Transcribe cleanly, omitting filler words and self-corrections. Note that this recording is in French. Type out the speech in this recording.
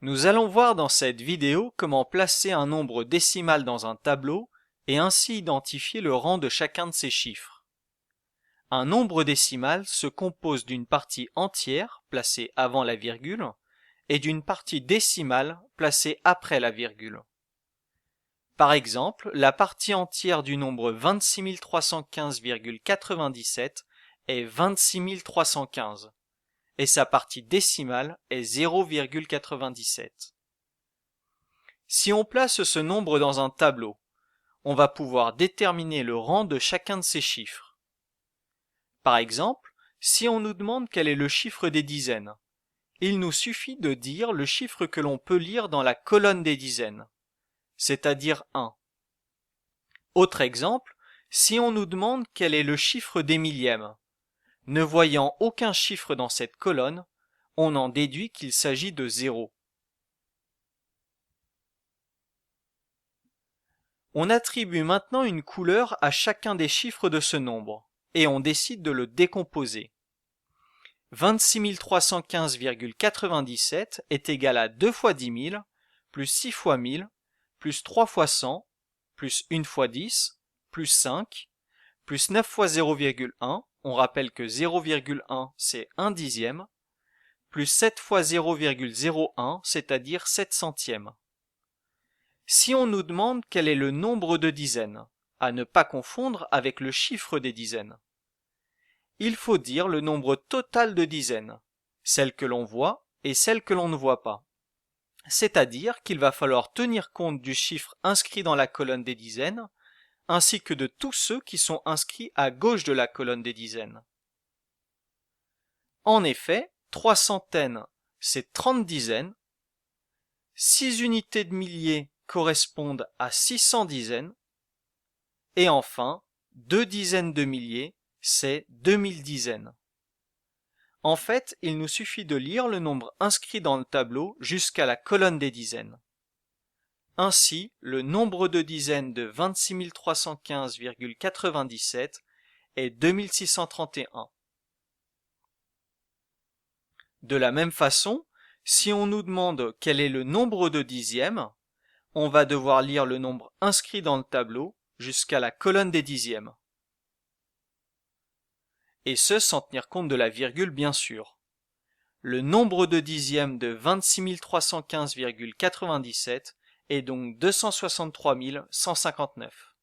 Nous allons voir dans cette vidéo comment placer un nombre décimal dans un tableau et ainsi identifier le rang de chacun de ces chiffres. Un nombre décimal se compose d'une partie entière placée avant la virgule et d'une partie décimale placée après la virgule. Par exemple, la partie entière du nombre 26 315,97 est 26 315 et sa partie décimale est 0,97. Si on place ce nombre dans un tableau, on va pouvoir déterminer le rang de chacun de ces chiffres. Par exemple, si on nous demande quel est le chiffre des dizaines, il nous suffit de dire le chiffre que l'on peut lire dans la colonne des dizaines, c'est-à-dire 1. Autre exemple, si on nous demande quel est le chiffre des millièmes, ne voyant aucun chiffre dans cette colonne, on en déduit qu'il s'agit de 0. On attribue maintenant une couleur à chacun des chiffres de ce nombre, et on décide de le décomposer. 26 315,97 est égal à 2 fois 10 000, plus 6 fois 1000, plus 3 fois 100, plus 1 fois 10, plus 5, plus 9 fois 0,1, on rappelle que 0,1 c'est 1 dixième, plus 7 fois 0,01, c'est-à-dire 7 centièmes. Si on nous demande quel est le nombre de dizaines, à ne pas confondre avec le chiffre des dizaines, il faut dire le nombre total de dizaines, celles que l'on voit et celles que l'on ne voit pas. C'est-à-dire qu'il va falloir tenir compte du chiffre inscrit dans la colonne des dizaines, ainsi que de tous ceux qui sont inscrits à gauche de la colonne des dizaines. En effet, 3 centaines, c'est 30 dizaines, 6 unités de milliers correspondent à 600 dizaines, et enfin, 2 dizaines de milliers, c'est 2000 dizaines. En fait, il nous suffit de lire le nombre inscrit dans le tableau jusqu'à la colonne des dizaines. Ainsi, le nombre de dizaines de 26 315,97 est 2631. De la même façon, si on nous demande quel est le nombre de dixièmes, on va devoir lire le nombre inscrit dans le tableau jusqu'à la colonne des dixièmes. Et ce sans tenir compte de la virgule bien sûr. Le nombre de dixièmes de 26 315,97 est donc 263 159.